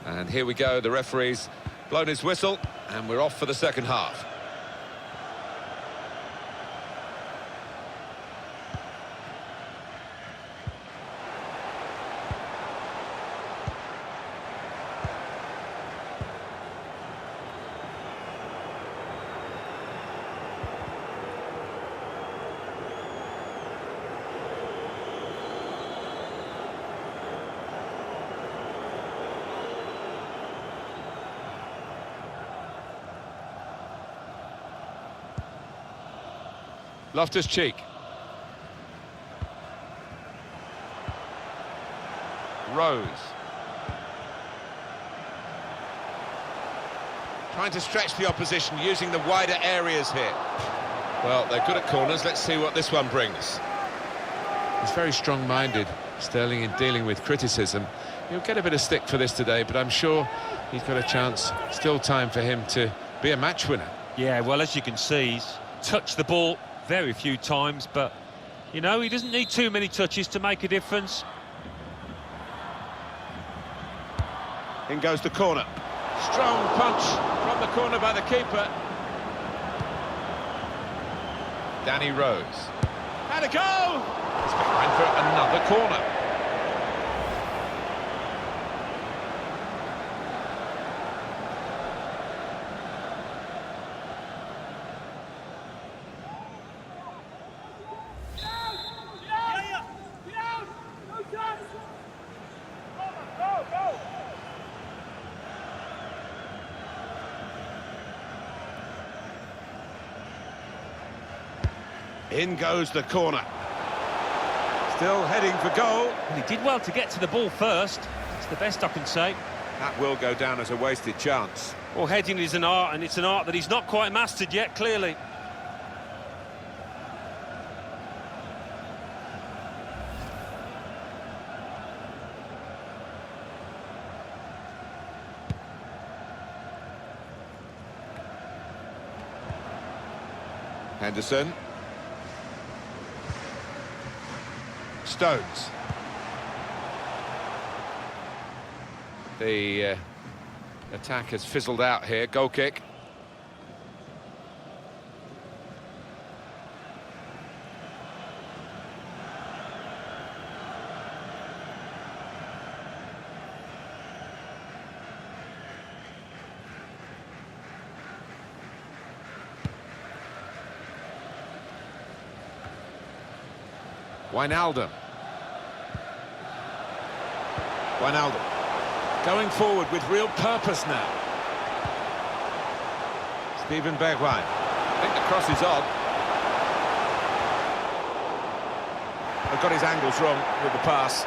And here we go, the referee's blown his whistle, and we're off for the second half. Loftus-Cheek. Rose. Trying to stretch the opposition using the wider areas here. Well, they're good at corners. Let's see what this one brings. He's very strong-minded, Sterling, in dealing with criticism. He'll get a bit of stick for this today, but I'm sure he's got a chance. Still time for him to be a match winner. Yeah, well, as you can see, he's touched the ball very few times, but, you know, he doesn't need too many touches to make a difference. In goes the corner. Strong punch from the corner by the keeper. Danny Rose. And a goal! It's behind for another corner. In goes the corner. Still heading for goal. And he did well to get to the ball first. It's the best I can say. That will go down as a wasted chance. Well, heading is an art, and it's an art that he's not quite mastered yet, clearly. Henderson. Stones. The attack has fizzled out here. Goal kick. Wijnaldum. Going forward with real purpose now. Steven Bergwijn. I think the cross is on. I've got his angles wrong with the pass.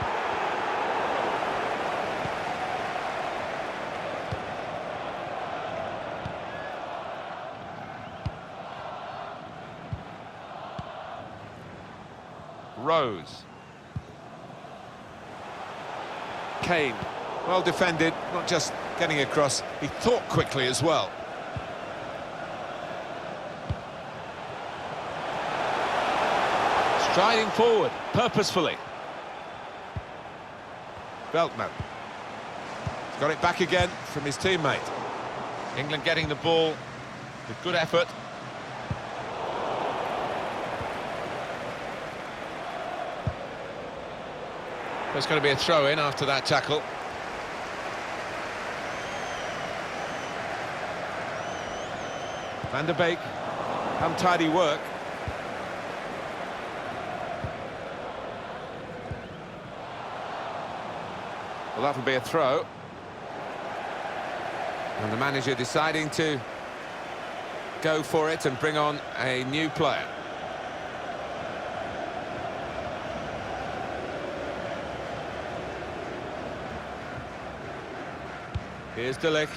Rose. Kane, well defended, not just getting across, he thought quickly as well. Striding forward, purposefully. Veltman. He's got it back again from his teammate. England getting the ball with good effort. There's going to be a throw-in after that tackle. Van der Beek, untidy work. Well, that'll be a throw. And the manager deciding to go for it and bring on a new player. Here's De Ligt.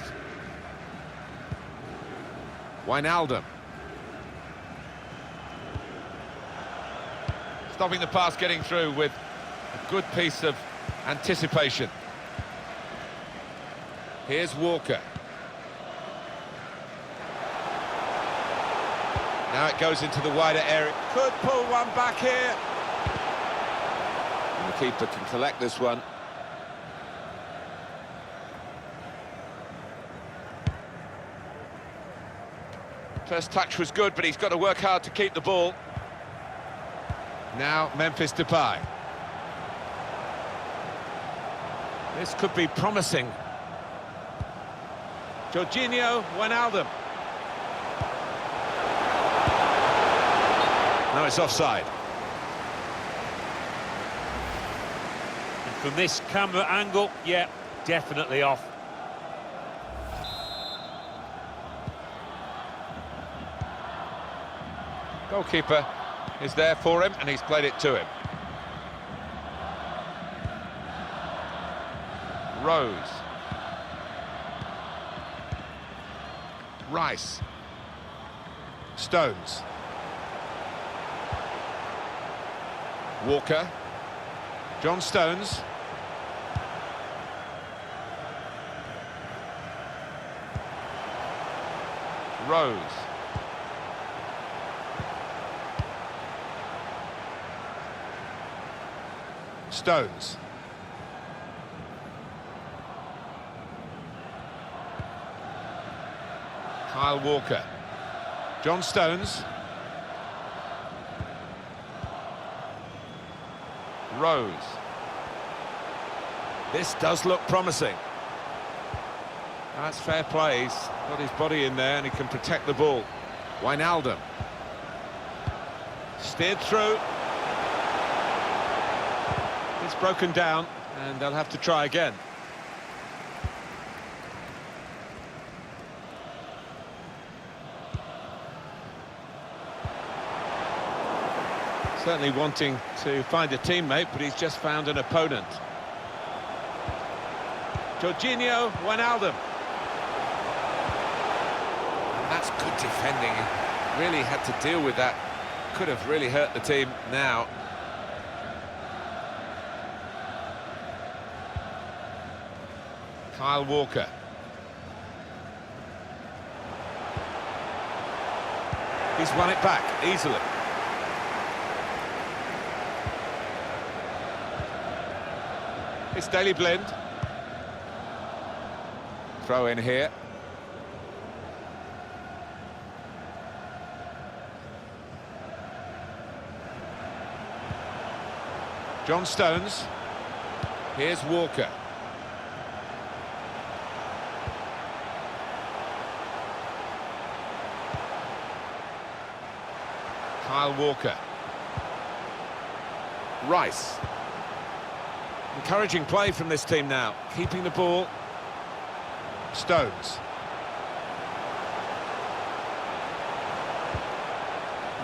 Wijnaldum. Stopping the pass getting through with a good piece of anticipation. Here's Walker. Now it goes into the wider area. Could pull one back here. And the keeper can collect this one. First touch was good, but he's got to work hard to keep the ball. Now Memphis Depay. This could be promising. Jorginho Wijnaldum. No, it's offside. And from this camera angle, yeah, definitely off. Goalkeeper is there for him, and he's played it to him. Rose. Rice. Stones. Walker. John Stones. Rose. Stones. Kyle Walker. John Stones. Rose. This does look promising. That's fair play. He's got his body in there and he can protect the ball. Wijnaldum. Steered through. It's broken down and they'll have to try again. Certainly wanting to find a teammate, but he's just found an opponent. Jorginho Wijnaldum. And that's good defending. He really had to deal with that. Could have really hurt the team now. Kyle Walker. He's won it back easily. It's Daley Blind. Throw in here. John Stones. Here's Walker. Kyle Walker. Rice. Encouraging play from this team now, keeping the ball. Stones.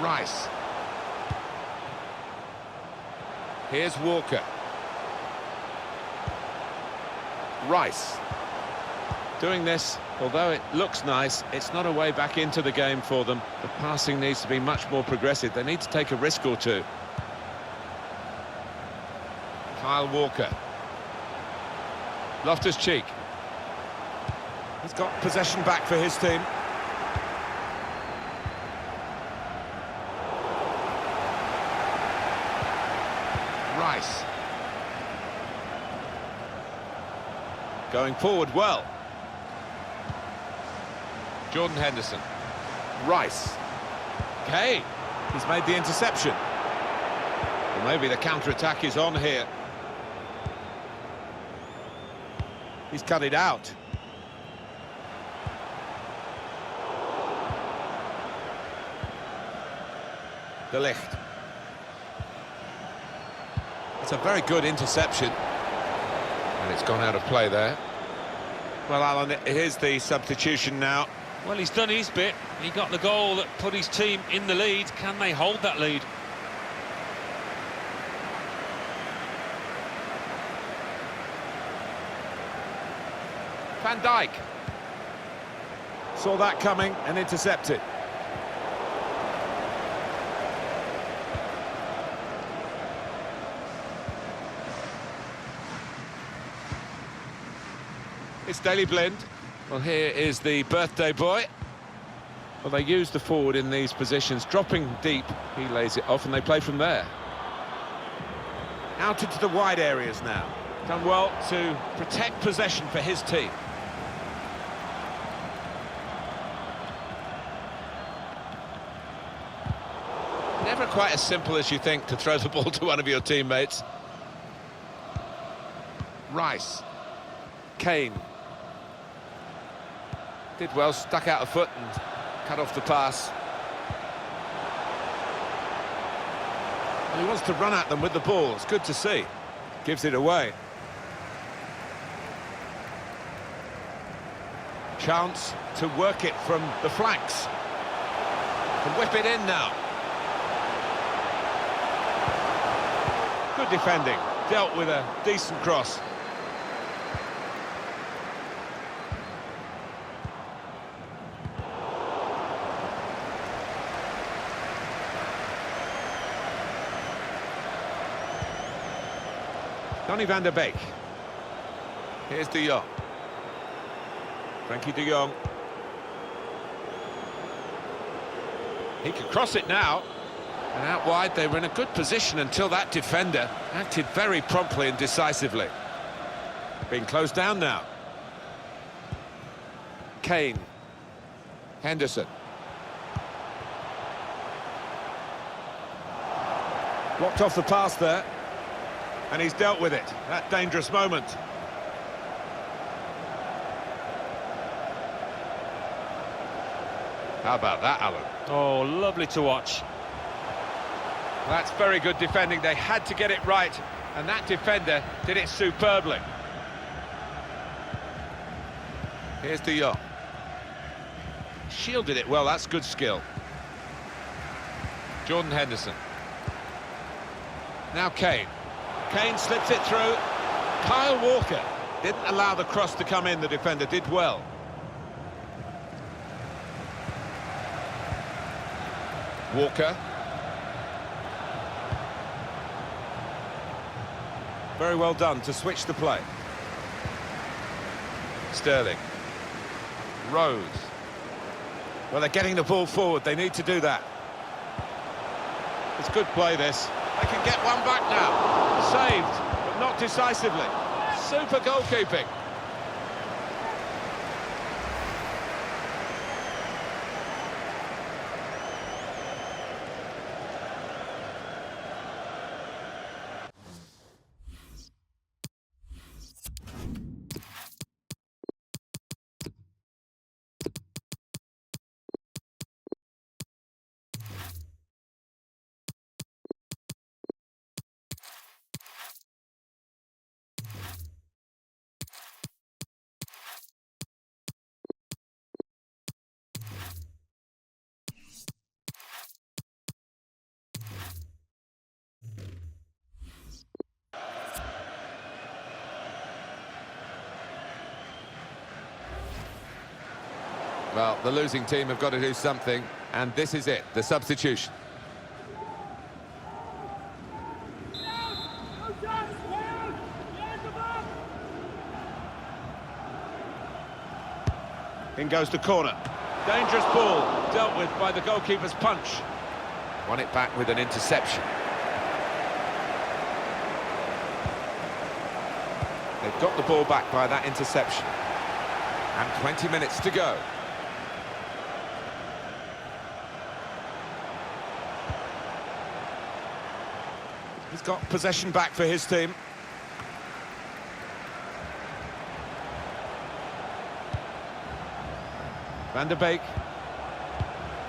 Rice. Here's Walker. Rice. Doing this, although it looks nice, it's not a way back into the game for them. The passing needs to be much more progressive. They need to take a risk or two. Kyle Walker. Loftus-Cheek. He's got possession back for his team. Rice. Going forward well. Jordan Henderson. Rice. Kane. He's made the interception. Well, maybe the counter-attack is on here. He's cut it out. De Ligt. It's a very good interception. And it's gone out of play there. Well, Alan, here's the substitution now. Well, he's done his bit. He got the goal that put his team in the lead. Can they hold that lead? Van Dijk. Saw that coming and intercepted. It's Daley Blind. Well, here is the birthday boy. Well, they use the forward in these positions, dropping deep. He lays it off and they play from there. Out into the wide areas now. Done well to protect possession for his team. Never quite as simple as you think to throw the ball to one of your teammates. Rice. Kane. Did well, stuck out a foot and cut off the pass. And he wants to run at them with the ball. It's good to see. Gives it away. Chance to work it from the flanks. Can whip it in now. Good defending. Dealt with a decent cross. Donny van der Beek. Here's De Jong. Frankie De Jong. He can cross it now. And out wide, they were in a good position until that defender acted very promptly and decisively. Being closed down now. Kane. Henderson. Blocked off the pass there. And he's dealt with it. That dangerous moment. How about that, Alan? Oh, lovely to watch. That's very good defending. They had to get it right, and that defender did it superbly. Here's De Jong. Shielded it well, that's good skill. Jordan Henderson. Now Kane. Kane slips it through. Kyle Walker didn't allow the cross to come in, the defender did well. Walker. Very well done to switch the play. Sterling. Rose. Well, they're getting the ball forward, they need to do that. It's good play, this. They can get one back now. Saved, but not decisively. Super goalkeeping. Well, the losing team have got to do something, and this is it, the substitution. In goes the corner. Dangerous ball, dealt with by the goalkeeper's punch. Won it back with an interception. They've got the ball back by that interception. And 20 minutes to go. He's got possession back for his team. Van der Beek.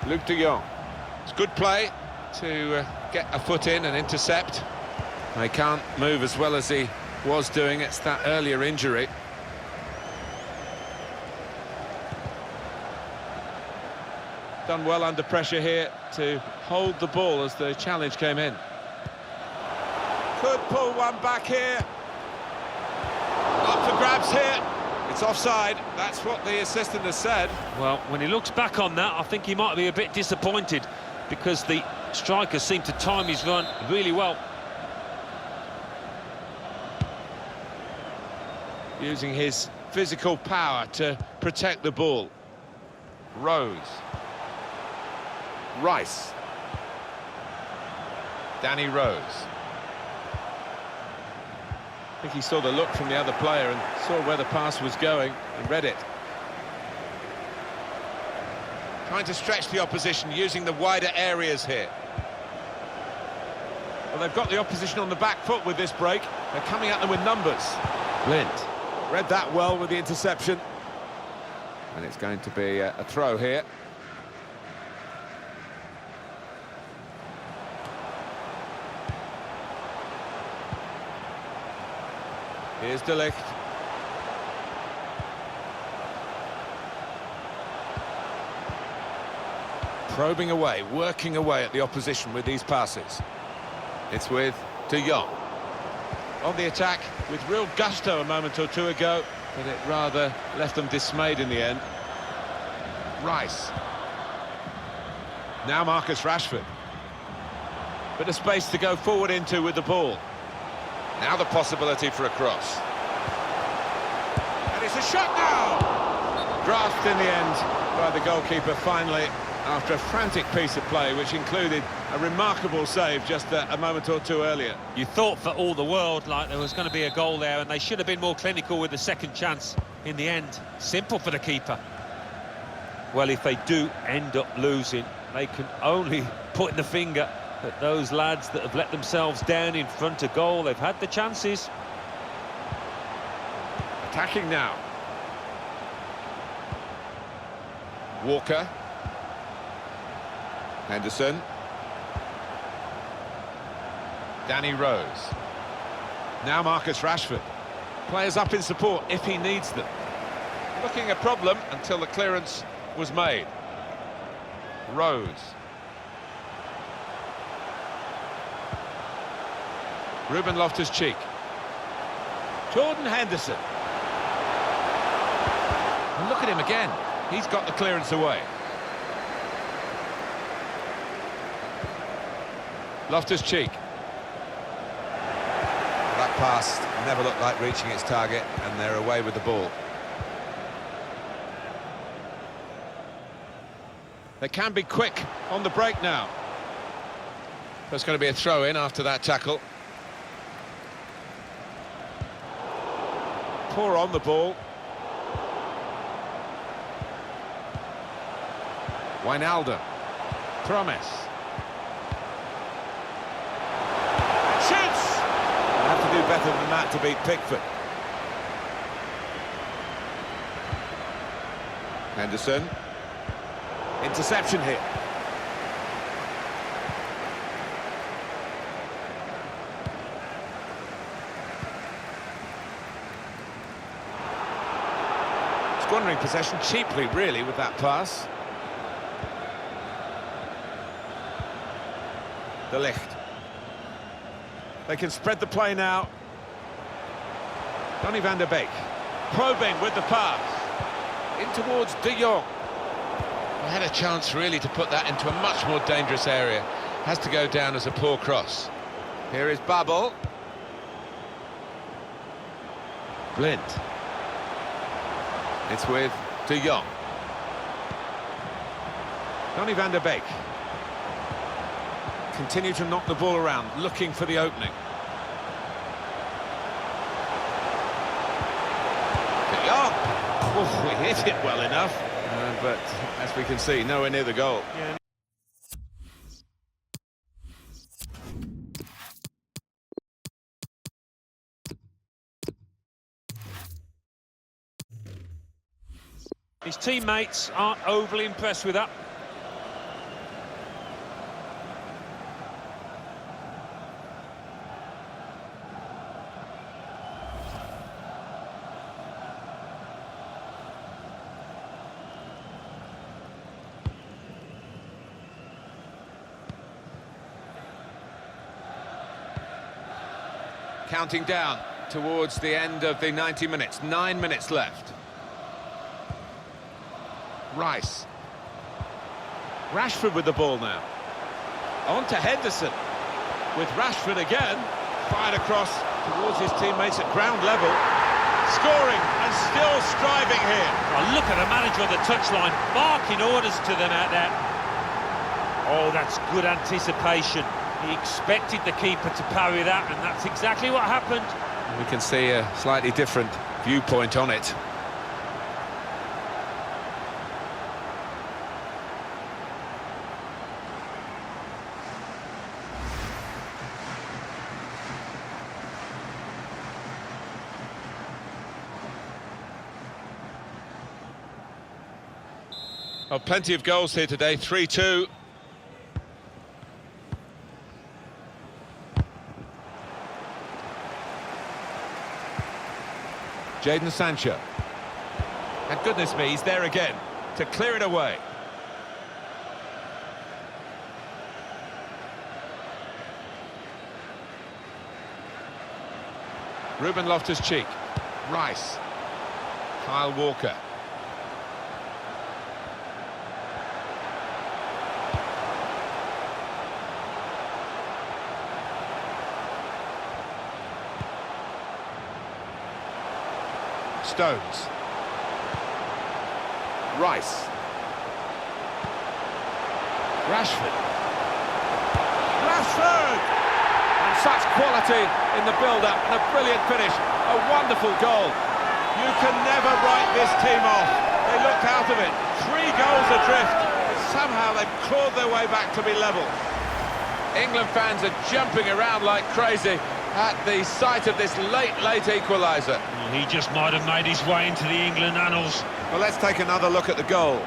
Luc de Jong. It's good play to get a foot in and intercept. He can't move as well as he was doing. It's that earlier injury. Done well under pressure here to hold the ball as the challenge came in. Could pull one back here. Up for grabs here. It's offside. That's what the assistant has said. Well, when he looks back on that, I think he might be a bit disappointed because the striker seemed to time his run really well. Using his physical power to protect the ball. Rose. Rice. Danny Rose. I think he saw the look from the other player and saw where the pass was going and read it. Trying to stretch the opposition using the wider areas here. Well, they've got the opposition on the back foot with this break. They're coming at them with numbers. Blind read that well with the interception. And it's going to be a throw here. Here's De Ligt. Probing away, working away at the opposition with these passes. It's with De Jong. On the attack with real gusto a moment or two ago, but it rather left them dismayed in the end. Rice. Now Marcus Rashford. Bit of space to go forward into with the ball. Now the possibility for a cross. And it's a shot now! Grasped in the end by the goalkeeper finally, after a frantic piece of play which included a remarkable save just a moment or two earlier. You thought for all the world like there was going to be a goal there, and they should have been more clinical with the second chance. In the end, simple for the keeper. Well, if they do end up losing, they can only put the finger at those lads that have let themselves down in front of goal. They've had the chances. Attacking now. Walker. Henderson. Danny Rose. Now Marcus Rashford. Players up in support if he needs them. Looking a problem until the clearance was made. Rose. Ruben Loftus-Cheek. Jordan Henderson. And look at him again. He's got the clearance away. Loftus-Cheek. That pass never looked like reaching its target, and they're away with the ball. They can be quick on the break now. There's going to be a throw-in after that tackle. Poor on the ball. Wijnaldum. Promise. Shoots! They have to do better than that to beat Pickford. Henderson. Interception here. Squandering possession cheaply, really, with that pass. De Ligt. They can spread the play now. Donny van der Beek. Probing with the pass. In towards De Jong. They had a chance, really, to put that into a much more dangerous area. Has to go down as a poor cross. Here is Babel. Blind. It's with De Jong. Donny van der Beek. Continue to knock the ball around, looking for the opening. De Jong! Oh, we hit it well enough, but as we can see, nowhere near the goal. Yeah. His teammates aren't overly impressed with that. Counting down towards the end of the 90 minutes. 9 minutes left. Rice. Rashford with the ball now. On to Henderson. With Rashford again. Fired across towards his teammates at ground level. Scoring and still striving here. Oh, look at the manager on the touchline, barking orders to them out there. Oh, that's good anticipation. He expected the keeper to parry that, and that's exactly what happened. We can see a slightly different viewpoint on it. Oh, plenty of goals here today, 3-2. Jadon Sancho. And goodness me, he's there again to clear it away. Ruben Loftus-Cheek. Rice. Kyle Walker. Stones. Rice. Rashford. And such quality in the build-up and a brilliant finish. A wonderful goal. You can never write this team off. They looked out of it. 3 goals adrift. Somehow they've clawed their way back to be level. England fans are jumping around like crazy at the sight of this late equaliser. Well, he just might have made his way into the England annals. Well, let's take another look at the goal.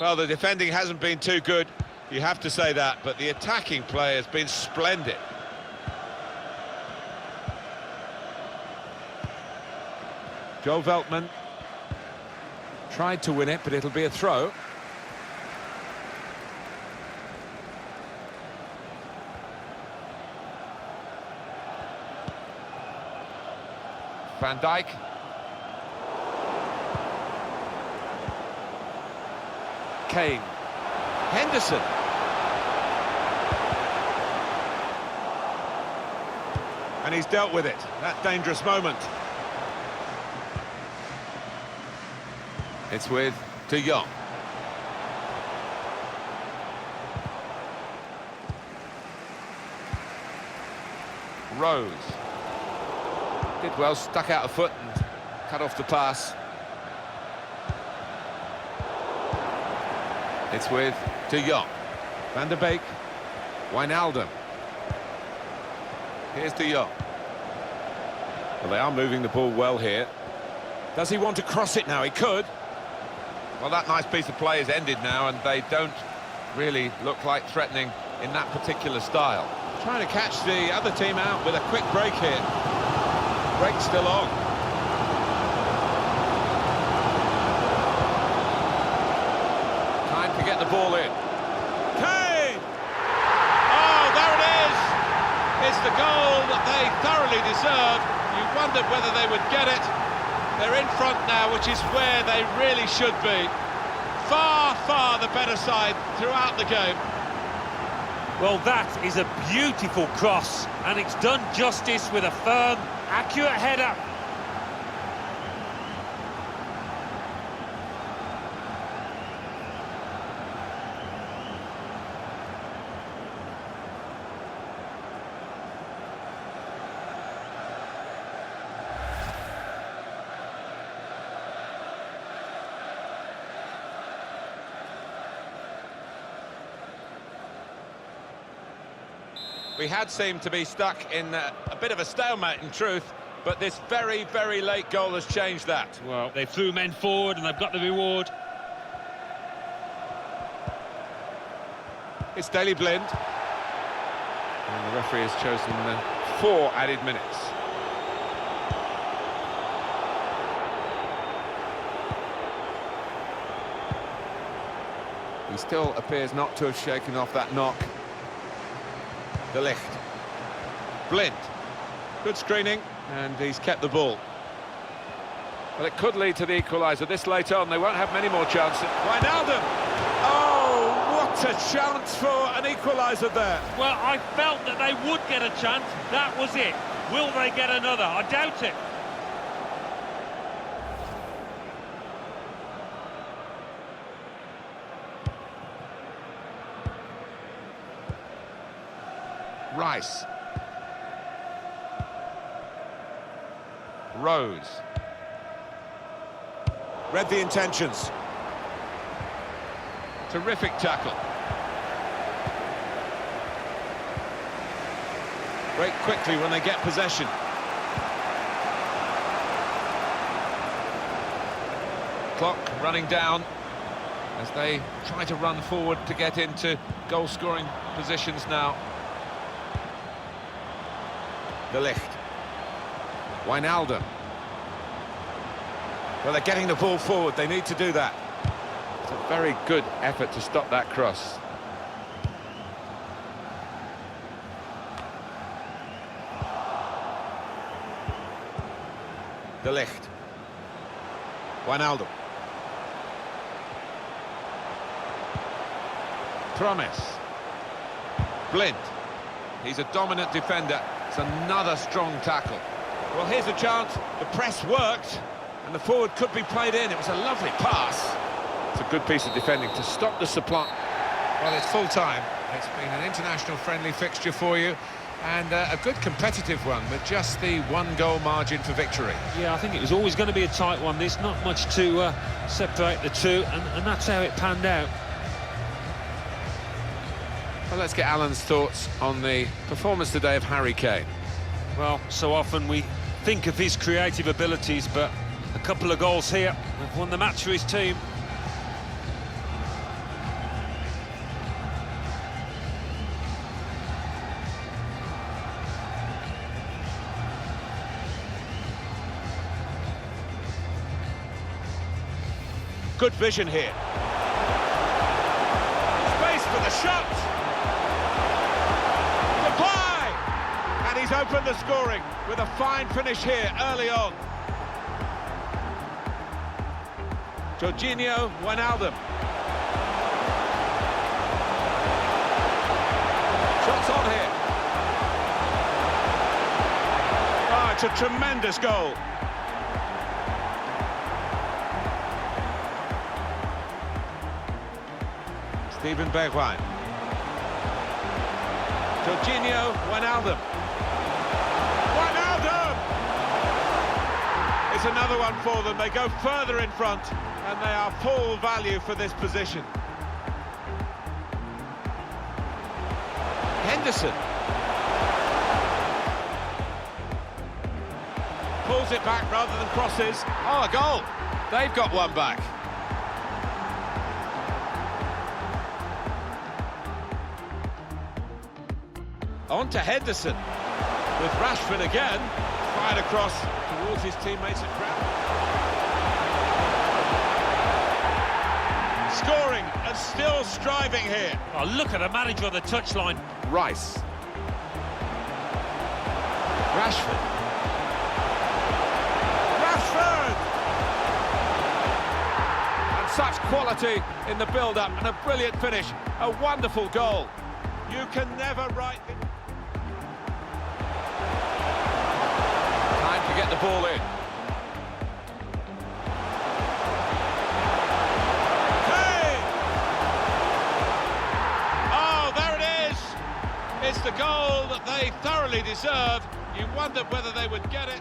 Well, the defending hasn't been too good, you have to say that, but the attacking play has been splendid. Joel Veltman tried to win it, but it'll be a throw. Van Dijk. Kane. Henderson. And he's dealt with it, that dangerous moment. It's with De Jong. Rose. Did well, stuck out a foot and cut off the pass. It's with De Jong. Van der Beek. Wijnaldum. Here's De Jong. Well, they are moving the ball well here. Does he want to cross it now? He could. Well, that nice piece of play is ended now, and they don't really look like threatening in that particular style. Trying to catch the other team out with a quick break here. Break still on. Time to get the ball in. Kane! Oh, there it is! It's the goal that they thoroughly deserve. You wondered whether they would get it. They're in front now, which is where they really should be. Far, far the better side throughout the game. Well, that is a beautiful cross, and it's done justice with a firm, accurate header. We had seemed to be stuck in a bit of a stalemate in truth, but this very, very late goal has changed that. Well, they threw men forward and they've got the reward. It's Daley Blind. And the referee has chosen 4 added minutes. He still appears not to have shaken off that knock. De Ligt. Blind. Good screening, and he's kept the ball. Well, it could lead to the equaliser this late on. They won't have many more chances. Wijnaldum! Oh, what a chance for an equaliser there. Well, I felt that they would get a chance. That was it. Will they get another? I doubt it. Rice. Rose. Read the intentions. Terrific tackle. Break quickly when they get possession. Clock running down as they try to run forward to get into goal-scoring positions now. De Ligt. Wijnaldum. Well, they're getting the ball forward. They need to do that. It's a very good effort to stop that cross. De Ligt. Wijnaldum. Promise. Blind. He's a dominant defender. It's another strong tackle. Well, here's a chance. The press worked, and the forward could be played in. It was a lovely pass. It's a good piece of defending to stop the supply. Well, it's full-time. It's been an international friendly fixture for you, and a good competitive one with just the one-goal margin for victory. Yeah, I think it was always going to be a tight one. There's not much to separate the two, and that's how it panned out. Well, let's get Alan's thoughts on the performance today of Harry Kane. Well, so often we think of his creative abilities, but a couple of goals here have won the match for his team. Good vision here. Space for the shot. And he's opened the scoring with a fine finish here early on. Jorginho Wijnaldum. Shots on here. Oh, it's a tremendous goal. Steven Bergwijn. Jorginho Wijnaldum. It's another one for them. They go further in front, and they are full value for this position. Henderson. Pulls it back rather than crosses. Oh, a goal. They've got one back. On to Henderson. With Rashford again. Fired across towards his teammates at ground. Scoring and still striving here. Oh, look at the manager on the touchline. Rice. Rashford. Rashford! And such quality in the build-up and a brilliant finish. A wonderful goal. You can never write it. To get the ball in. Kane! Oh, there it is! It's the goal that they thoroughly deserve. You wondered whether they would get it.